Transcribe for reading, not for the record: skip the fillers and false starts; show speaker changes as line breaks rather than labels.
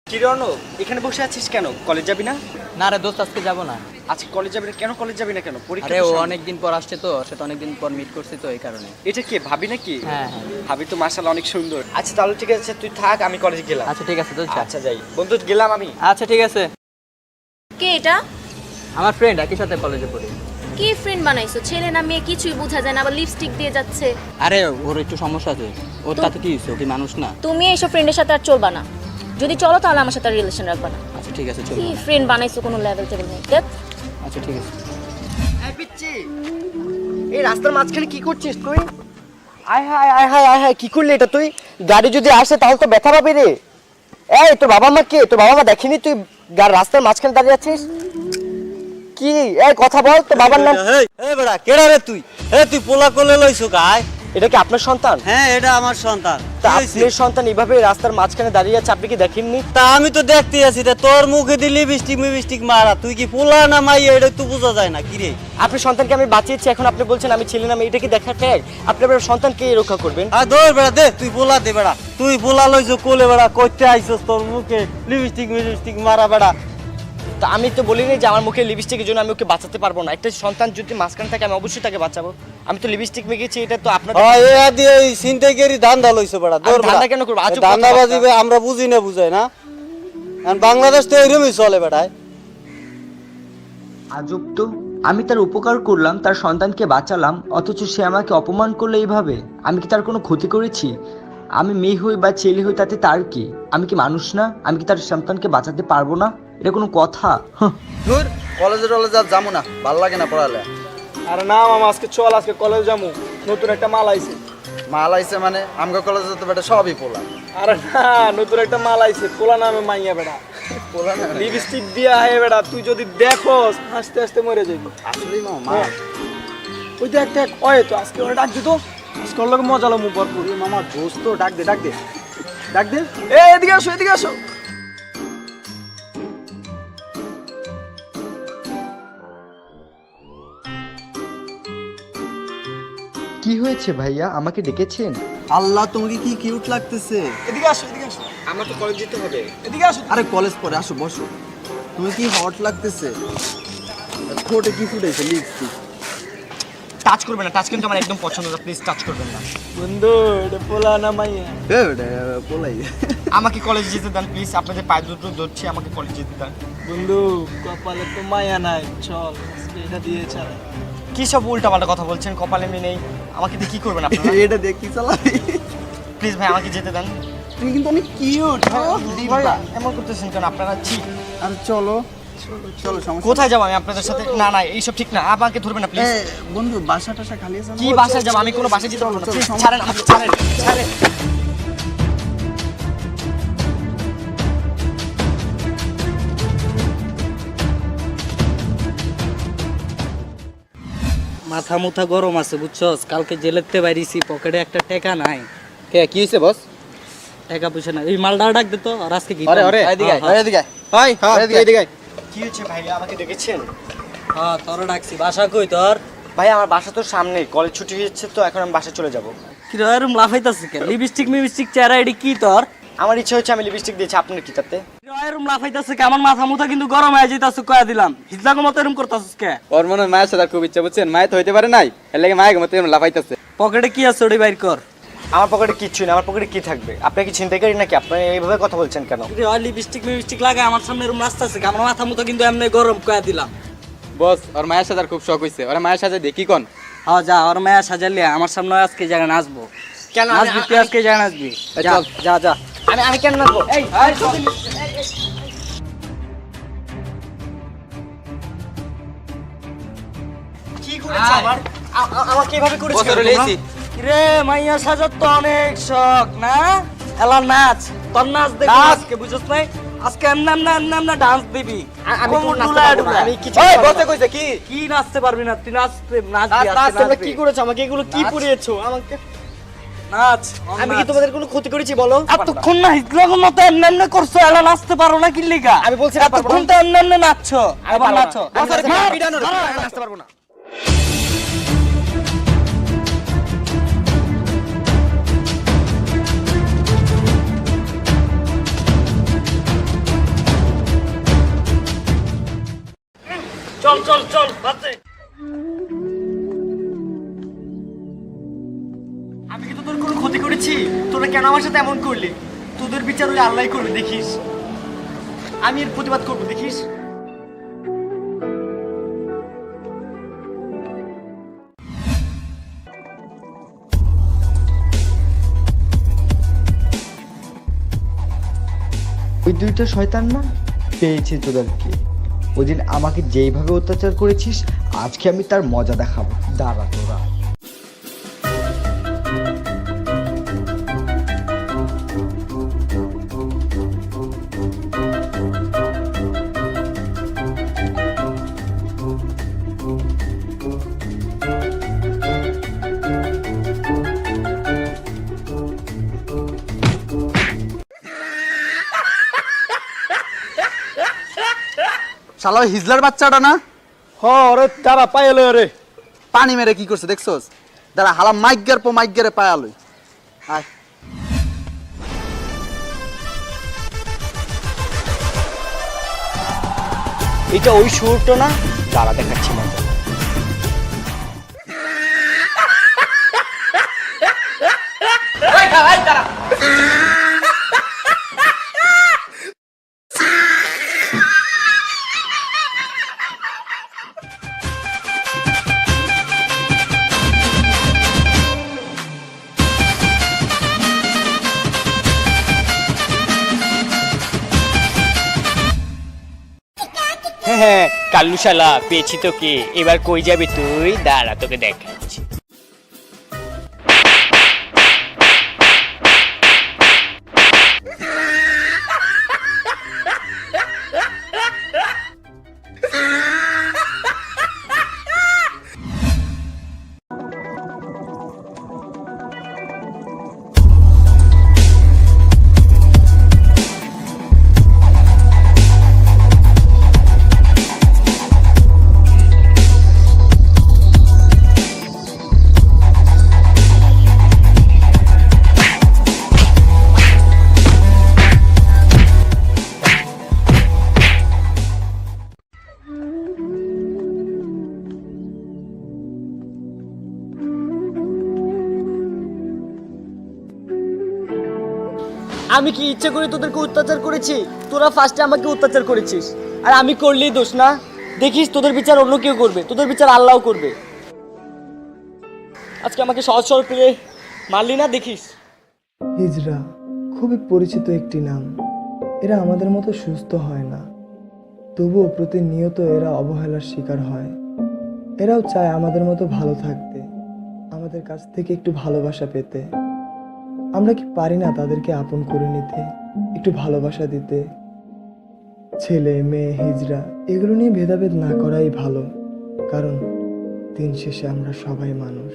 কিরণ এখানে বসে আছিস কেন? কলেজ যাবি না?
না রে দোস্ত, আজকে যাবো না।
আজকে কলেজ যাবি না কেন? কলেজ যাবি না কেন? পরীক্ষা
আরে
তো
ও
সামনে।
অনেকদিন পর আসছে তো, সেটা অনেকদিন পর মিট করছি তো এই কারণে।
এটা কি ভাবি নাকি?
হ্যাঁ।
ভাবি তো মাশাআল্লাহ অনেক সুন্দর। আচ্ছা তাহলে ঠিক আছে, তুই থাক, আমি কলেজে গেলাম।
আচ্ছা ঠিক আছে দোস্ত।
আচ্ছা যাই বন্ধু, গেলাম আমি।
আচ্ছা ঠিক আছে।
কে এটা?
আমার ফ্রেন্ড, একই সাথে কলেজে পড়ি।
কি ফ্রেন্ড বানাইছো? ছেলে না মেয়ে কিছুই বোঝা যায় না, আবার লিপস্টিক দিয়ে যাচ্ছে।
আরে ওর একটু সমস্যা আছে। ওর তাতে কি হয়েছে? ও কি মানুষ না?
তুমি এইসব ফ্রেন্ডের সাথে আর চলবা না। যদি চলো তাহলে আমার সাথে রিলেশন রাখবা না।
আচ্ছা ঠিক আছে, চল।
কি ফ্রেন্ড বানাইছো, কোনো লেভেল টেবিল নেই। দেখ
আচ্ছা ঠিক আছে।
এই পিচ্চি, এই রাস্তার মাঝখানে কি করছিস তুই? আয় হায় আয় হায় আয় হায়, কি করলি এটা তুই? গাড়ি যদি আসে তাহলে তো ব্যথা পাবি রে। এই তোর বাবা মা কে? তোর বাবা মা দেখেনি তুই রাস্তার মাঝখানে দাঁড়িয়ে আছিস? কি এই কথা বল, তোর বাবার নাম?
এই বেড়া কেডা রে তুই? তুই পোলা কোলে লইছো গায়?
এটা কি আপনার সন্তান?
হ্যাঁ, এটা আমার সন্তান।
তা আপনার সন্তান এইভাবে রাস্তার মাঝখানে দাঁড়িয়ে আছে, আপনি কি দেখেননি?
তা আমি তো দেখতে আছি রে, তোর মুখে দিয়ে লিপস্টিক মারা। তুই কি পোলা না মাইয়া এটা তো বোঝা যায় না কি রে?
আপনার সন্তানকে আমি বাঁচিয়েছি, এখন আপনি বলছেন আমি ছেলে না মেয়ে, এটা কি দেখা ঠিক? আপনি আপনার সন্তানকে রক্ষা করবেন?
আর দৌড় বেড়া দে, তুই পোলা দে বেড়া। তুই পোলা লইছো কোলে বেড়া, কইতে আইছস তোর মুখে লিপস্টিক মারা বেড়া।
তা আমি তো বলিনি যে আমার মুখে লিপস্টিকের জন্য আমি ওকে বাঁচাতে পারবো না। একটা সন্তান যদি মাঝখানে থাকে আমি অবশ্যই তাকে বাঁচাবো। আমি তো লিপস্টিক মেখেছি, এটা তো আপনার
এ আদি এই সিনটেকেরই ধান্দা লইছো বেড়া। দৌড় বেড়া।
ধান্দা কেন করবো? আজব
ধান্দা
কথাবার্তা।
বাজিবে আমরা বুঝি না, বুঝাই না। আর বাংলাদেশ তো এরকমই চলে বেড়ায়।
আজব তো, আমি তার উপকার করলাম, তার সন্তানকে বাঁচালাম, অথচ সে আমাকে অপমান করলো এইভাবে। আমি কি তার কোনো ক্ষতি করেছি? আমি মেয়ে হই বা ছেলে হই তাতে তার কি? আমি কি মানুষ না? আমি কি তার সন্তানকে বাঁচাতে পারবো না? এটা কোনো কথা?
ধুর, কলেজে টলেজে আর যাবো না, ভাল লাগে না পড়ালে।
আরে না মামা, আজকে চল, আজকে কলেজ যাবো। নতুন একটা মাল আইছে।
মাল আইছে মানে? আমগো কলেজে তো বেটা সবই পোলা।
আরে না, নতুন একটা মাল আইছে, পোলা নামে মাইয়া বেড়া।
পোলা না?
লিপস্টিক দিয়া হে বেড়া, তুই যদি দেখোস হাসতে হাসতে মরে যাবি।
আসলেই মামা?
ওই দেখ দেখ, ওই তো আজকে ওরা ডাক দিত, আজকে ওর লোক মজা লমু ভরপুর।
মামা দোস্ত, ডাক দে ডাক দে ডাক দে।
এদিকে আসো, এদিকে আসো।
কি হয়েছে ভাইয়া, আমাকে ডেকেছেন?
আল্লাহ, তোমাকে কি কিউট লাগতেছে।
এদিকে আসো, এদিকে আসো।
আমার তো কলেজ যেতে হবে।
এদিকে আসো।
আরে কলেজ পরে আসো, বসো। তুমি কি হট লাগতেছে। ঠোঁটে কি ফুটেছে? লিপস্টিক।
টাচ করবেন না, টাচ কিন্তু আমার একদম পছন্দ না, প্লিজ টাচ করবেন না।
বন্ধু, এটা পোলা না মাইয়া?
পোলাই।
আমাকে কলেজে যেতে দেন প্লিজ, আপনাদের পায়ে দুটো ধরছি, আমাকে কলেজে যেতে দেন।
বন্ধু, কপালে তো মায়া নাই, চল আজকে এটা দিয়ে চালাই।
কি সব উল্টাপাল্টা কথা বলছেন? কপালে মেয়ে নেই, আমাকে দিয়ে কি করবেন আপনারা?
এটা দেখ কি চালাবি।
প্লিজ ভাই আমাকে যেতে দেন।
তুমি কিন্তু অনেক কিউট।
ভাই, এমন করতেছেন কেন আপনারা? ছি।
আরে চলো চলো, সমস্যা
কোথায় যাবো আমি আপনাদের সাথে? না না, এইসব ঠিক না, আমাকে ধরবেন না প্লিজ।
বন্ধু, বাসা টাসা খালি আছে না?
কি বাসায় যাবো? আমি কোনো বাসায় যেতে পারবো না,
চলো,
প্লিজ
চলো।
ছাড়েন আমাকে, ছাড়েন ছাড়েন।
মাথা মুথা গরম আছে বুঝছস? কালকে জেলেতে বাইরেছি, পকেটে একটা টাকা নাই।
কে কি হইছে বস?
টাকা পয়সা নাই। এই মালটা ডাক দে তো। আর আজকে কি?
আরে আরে
এদিকে আয়।
আরে এদিকে হাই এদিকে এদিকে।
কি হচ্ছে ভাইয়া, আমাকে ডেকেছেন?
হ্যাঁ, তোর ডাকছি। বাসা কই তোর?
ভাই আমার বাসা তো সামনে, কলেজ ছুটি হচ্ছে তো এখন আমি বাসায় চলে যাব।
কি রে এরকম লাফাইতাছিস কেন? লিপস্টিক চেহারা এডি কি তোর?
আমার ইচ্ছা হচ্ছে আমি লিপস্টিক দিয়েছি, আপনার কি তাতে?
কি রে এরকম লাফাইতাছিস কে? আমার মাথা মুথা কিন্তু গরম হয়ে যাইতাছে, কয়া দিলাম। হিজলাগো মত এরকম করতাছিস কে?
ওর মনে হয় মায়ের সাথে খুব ইচ্ছা, বুঝছেন? মায়ের তো হইতে পারে নাই, এর লাগে মায়ের মতো লাফাইতেছে।
পকেটে কি আছে ওডি বাইর কর।
আমার পকেটে কিচ্ছু নেই, আমার পকেটে কি থাকবে? আপনি কি ছিনতাইকারী নাকি? আপনি এইভাবে কথা বলছেন কেন?
কি রে লিপস্টিক লাগে আমার সামনে এরকম নাচতাছে কে? আমার মাথা মুথা কিন্তু এমনি গরম, কয়া দিলাম।
বস, ওর মায়ের সাথে খুব শখ হইছে, ওর মায়ের সাথে দেখি কোন।
হ্যাঁ যা, ওর মায়া সাজালি আমার সামনে আজকে জায়গা নাচবো।
কেন
নাচবি তুই? আজকে জায়গা নাচবি।
এই
যা
চল।
যা যা।
আমি কেন নাচবো? এই কি করেছে আমার? আমাকে এভাবে করেছে কেন তোমরা?
রে মাইয়া সাজার তো অনেক শখ না? এলা নাচ তোর নাচ দেখবি
নাচ।
আজকে বুঝছ নাই আজকে এমন ডান্স দিবি
আমি
কোমর
নাচতে
ডুলায়
পারবো না,
ডুলায়।
আমি কিছু
ওই
পারবো
বসে
না।
কইছে কি
কি নাচতে পারবি না তুই নাচতে নাচবি
নাচ,
আজকে
তোমরা
নাচবি।
কি করেছো আমাকে, এগুলো কি পরিয়েছো আমাকে?
নাচ
আমি কি তোমাদের কোনো ক্ষতি করেছি বলো?
এতক্ষণ না হিজলাগো মতো এমনি করছো এলা নাচতে পারো না কি লিগা
আমি বলছি না, পারবো না।
এতক্ষণ তো এমনি নাচছো
আমি
আবার
পারবো না।
নাচো
আমি নাচতে
মার,
পারবো না,
মার।
আমি নাচতে পারবো না।
চল চল চল বাজে
আমি কি তোদের কোনো ক্ষতি করেছি? তোরা কেন আমার সাথে এমন করলি? তোদের বিচার ওই আল্লাহই করবে, দেখিস। আমি এর প্রতিবাদ করবো, দেখিস।
ওই দুইটা শয়তান না, পেয়েছি তোদেরকে। ওদিন আমাকে যেইভাবে অত্যাচার করেছিস, আজকে আমি তার মজা দেখাবো। দাঁড়া তোরা।
শালা ওই হিজলার বাচ্চাটা না
হ রে তারা পাইলো রে
পানি মেরে কি করছে দেখছস? দাঁড়া হালা মাইগ্যার পো মাইগ্যারে পায়ালই। আয়
এটা ওই সুরটা না, দাঁড়া দেখাচ্ছি মজা।
হ্যাঁ কাল্লু শালা পেয়েছি তোকে, এবার কই যাবি তুই? দাঁড়া তোকে দেখাচ্ছি।
আমি কি ইচ্ছে করে তোদেরকে অত্যাচার করেছি? তোরা ফার্স্টে আমাকে অত্যাচার করেছিস, আর আমি করলেই দোষ না? দেখিস তোদের বিচার অন্য কেউ করবে, তোদের বিচার আল্লাহ করবে। আজকে আমাকে সহজ সরল পেলে মারলি না, দেখিস।
হিজড়া খুবই পরিচিত একটি নাম। এরা আমাদের মতো সুস্থ হয় না, তবুও প্রতিনিয়ত এরা অবহেলার শিকার হয়। এরাও চায় আমাদের মতো ভালো থাকতে, আমাদের কাছ থেকে একটু ভালোবাসা পেতে। আমরা কি পারি না তাদেরকে আপন করে নিতে, একটু ভালোবাসা দিতে? ছেলে মেয়ে হিজড়া এগুলো নিয়ে ভেদাভেদ না করাই ভালো, কারণ দিন শেষে আমরা সবাই মানুষ।